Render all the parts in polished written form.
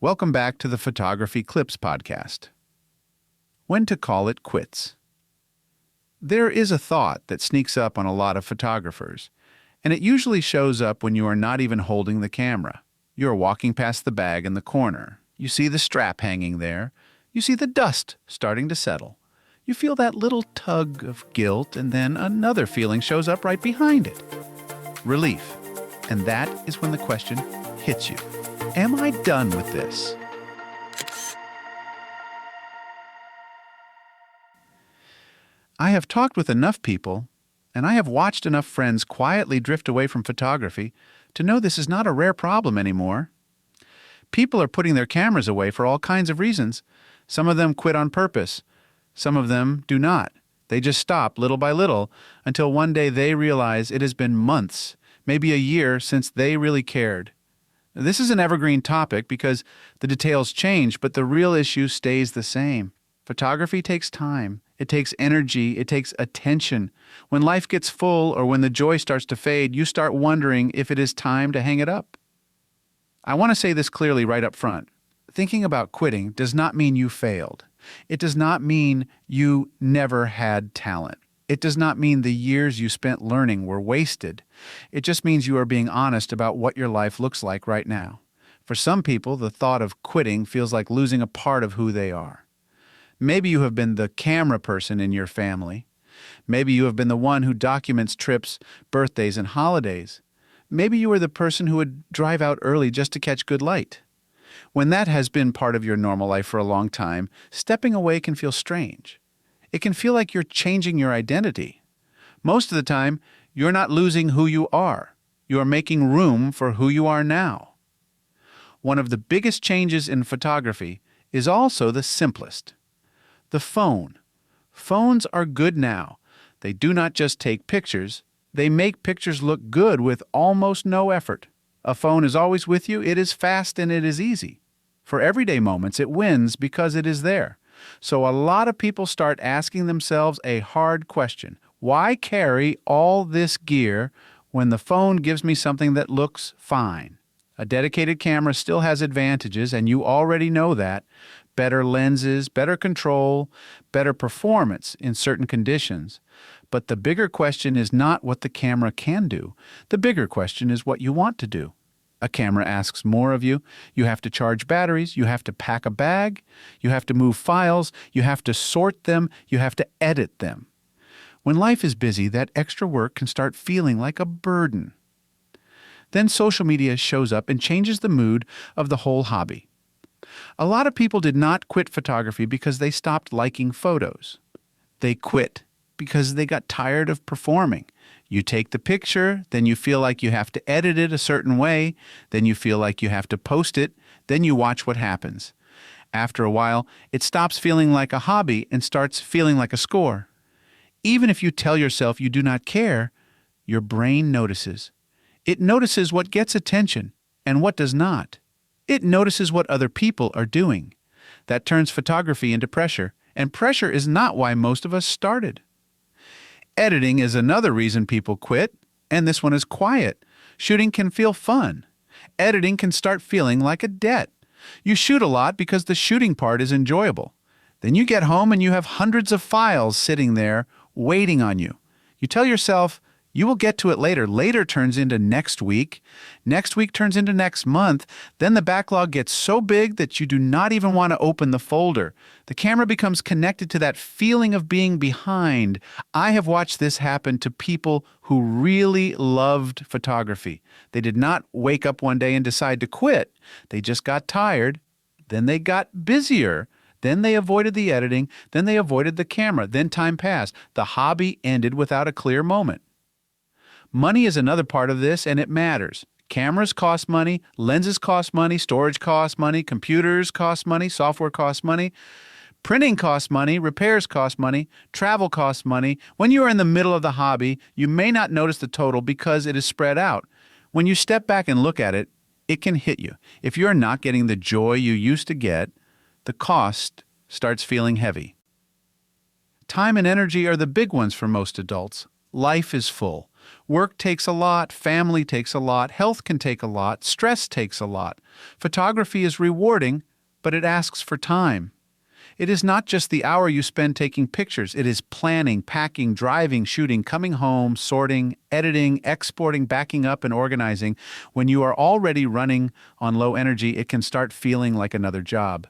Welcome back to the Photography Clips podcast. When to call it quits. There is a thought that sneaks up on a lot of photographers, and it usually shows up when you are not even holding the camera. You are walking past the bag in the corner. You see the strap hanging there. You see the dust starting to settle. You feel that little tug of guilt, and then another feeling shows up right behind it. Relief. And that is when the question hits you. Am I done with this? I have talked with enough people, and I have watched enough friends quietly drift away from photography to know this is not a rare problem anymore. People are putting their cameras away for all kinds of reasons. Some of them quit on purpose. Some of them do not. They just stop little by little until one day they realize it has been months, maybe a year, since they really cared. This is an evergreen topic because the details change, but the real issue stays the same. Photography takes time. It takes energy. It takes attention. When life gets full or when the joy starts to fade, you start wondering if it is time to hang it up. I want to say this clearly right up front. Thinking about quitting does not mean you failed. It does not mean you never had talent. It does not mean the years you spent learning were wasted. It just means you are being honest about what your life looks like right now. For some people, the thought of quitting feels like losing a part of who they are. Maybe you have been the camera person in your family. Maybe you have been the one who documents trips, birthdays, and holidays. Maybe you are the person who would drive out early just to catch good light. When that has been part of your normal life for a long time, stepping away can feel strange. It can feel like you're changing your identity. Most of the time, you're not losing who you are. You are making room for who you are now. One of the biggest changes in photography is also the simplest. The phone. Phones are good now. They do not just take pictures. They make pictures look good with almost no effort. A phone is always with you. It is fast and it is easy. For everyday moments, it wins because it is there. So a lot of people start asking themselves a hard question. Why carry all this gear when the phone gives me something that looks fine? A dedicated camera still has advantages, and you already know that. Better lenses, better control, better performance in certain conditions. But the bigger question is not what the camera can do. The bigger question is what you want to do. A camera asks more of you. You have to charge batteries. You have to pack a bag. You have to move files. You have to sort them. You have to edit them. When life is busy, that extra work can start feeling like a burden. Then social media shows up and changes the mood of the whole hobby. A lot of people did not quit photography because they stopped liking photos. They quit because they got tired of performing. You take the picture, then you feel like you have to edit it a certain way, then you feel like you have to post it, then you watch what happens. After a while, it stops feeling like a hobby and starts feeling like a score. Even if you tell yourself you do not care, your brain notices. It notices what gets attention and what does not. It notices what other people are doing. That turns photography into pressure, and pressure is not why most of us started. Editing is another reason people quit, and this one is quiet. Shooting can feel fun. Editing can start feeling like a debt. You shoot a lot because the shooting part is enjoyable. Then you get home and you have hundreds of files sitting there waiting on you. You tell yourself, you will get to it later. Later turns into next week. Next week turns into next month. Then the backlog gets so big that you do not even want to open the folder. The camera becomes connected to that feeling of being behind. I have watched this happen to people who really loved photography. They did not wake up one day and decide to quit. They just got tired. Then they got busier. Then they avoided the editing. Then they avoided the camera. Then time passed. The hobby ended without a clear moment. Money is another part of this, and it matters. Cameras cost money, lenses cost money, storage costs money, computers cost money, software costs money, printing costs money, repairs cost money, travel costs money. When you are in the middle of the hobby, you may not notice the total because it is spread out. When you step back and look at it, it can hit you. If you are not getting the joy you used to get, the cost starts feeling heavy. Time and energy are the big ones for most adults. Life is full. Work takes a lot, family takes a lot, health can take a lot, stress takes a lot. Photography is rewarding, but it asks for time. It is not just the hour you spend taking pictures. It is planning, packing, driving, shooting, coming home, sorting, editing, exporting, backing up, and organizing. When you are already running on low energy, it can start feeling like another job.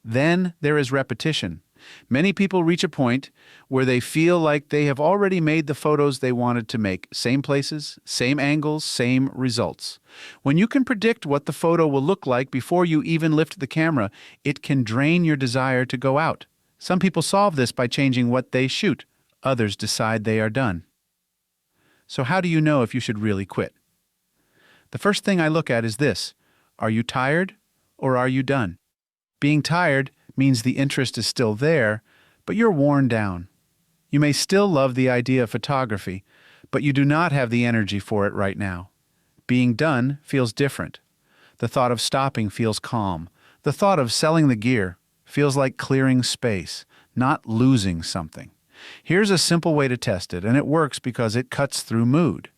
Then there is repetition. Many people reach a point where they feel like they have already made the photos they wanted to make. Same places, same angles, same results. When you can predict what the photo will look like before you even lift the camera, it can drain your desire to go out. Some people solve this by changing what they shoot. Others decide they are done. So how do you know if you should really quit? The first thing I look at is this: are you tired or are you done? Being tired means the interest is still there, but you're worn down. You may still love the idea of photography, but you do not have the energy for it right now. Being done feels different. The thought of stopping feels calm. The thought of selling the gear feels like clearing space, not losing something. Here's a simple way to test it, and it works because it cuts through mood.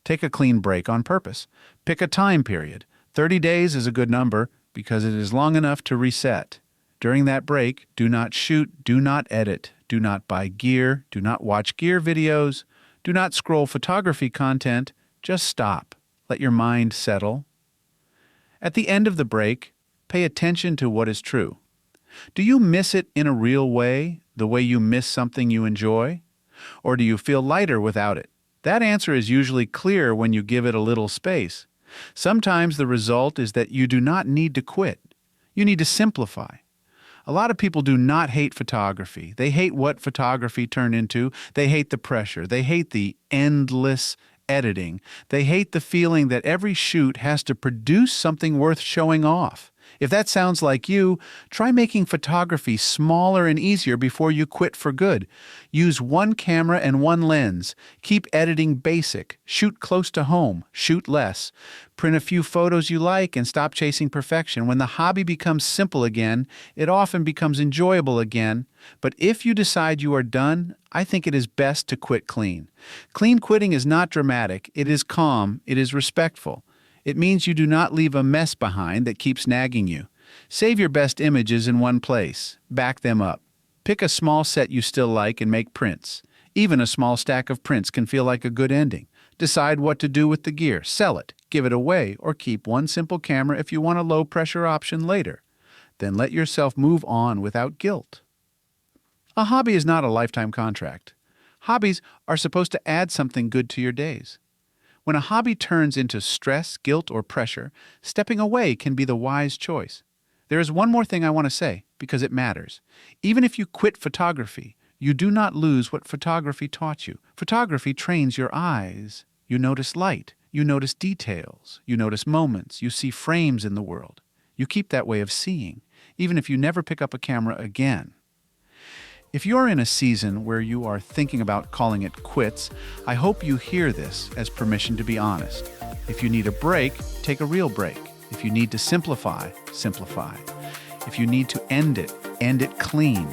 Take a clean break on purpose. Pick a time period. 30 days is a good number because it is long enough to reset. During that break, do not shoot, do not edit, do not buy gear, do not watch gear videos, do not scroll photography content. Just stop. Let your mind settle. At the end of the break, pay attention to what is true. Do you miss it in a real way, the way you miss something you enjoy? Or do you feel lighter without it? That answer is usually clear when you give it a little space. Sometimes the result is that you do not need to quit. You need to simplify. A lot of people do not hate photography. They hate what photography turned into. They hate the pressure. They hate the endless editing. They hate the feeling that every shoot has to produce something worth showing off. If that sounds like you, try making photography smaller and easier before you quit for good. Use one camera and one lens. Keep editing basic. Shoot close to home. Shoot less. Print a few photos you like and stop chasing perfection. When the hobby becomes simple again, it often becomes enjoyable again. But if you decide you are done, I think it is best to quit clean. Clean quitting is not dramatic. It is calm. It is respectful. It means you do not leave a mess behind that keeps nagging you. Save your best images in one place. Back them up. Pick a small set you still like and make prints. Even a small stack of prints can feel like a good ending. Decide what to do with the gear. Sell it, give it away, or keep one simple camera if you want a low-pressure option later. Then let yourself move on without guilt. A hobby is not a lifetime contract. Hobbies are supposed to add something good to your days. When a hobby turns into stress, guilt, or pressure, stepping away can be the wise choice. There is one more thing I want to say, because it matters. Even if you quit photography, you do not lose what photography taught you. Photography trains your eyes. You notice light. You notice details. You notice moments. You see frames in the world. You keep that way of seeing, even if you never pick up a camera again. If you're in a season where you are thinking about calling it quits, I hope you hear this as permission to be honest. If you need a break, take a real break. If you need to simplify, simplify. If you need to end it clean.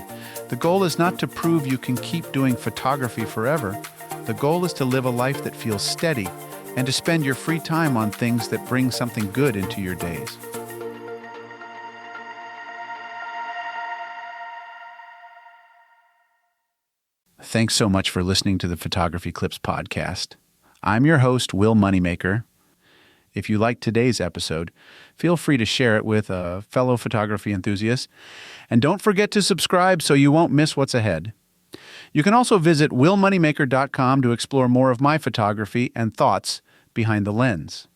The goal is not to prove you can keep doing photography forever. The goal is to live a life that feels steady and to spend your free time on things that bring something good into your days. Thanks so much for listening to the Photography Clips podcast. I'm your host, Will Moneymaker. If you liked today's episode, feel free to share it with a fellow photography enthusiast. And don't forget to subscribe so you won't miss what's ahead. You can also visit willmoneymaker.com to explore more of my photography and thoughts behind the lens.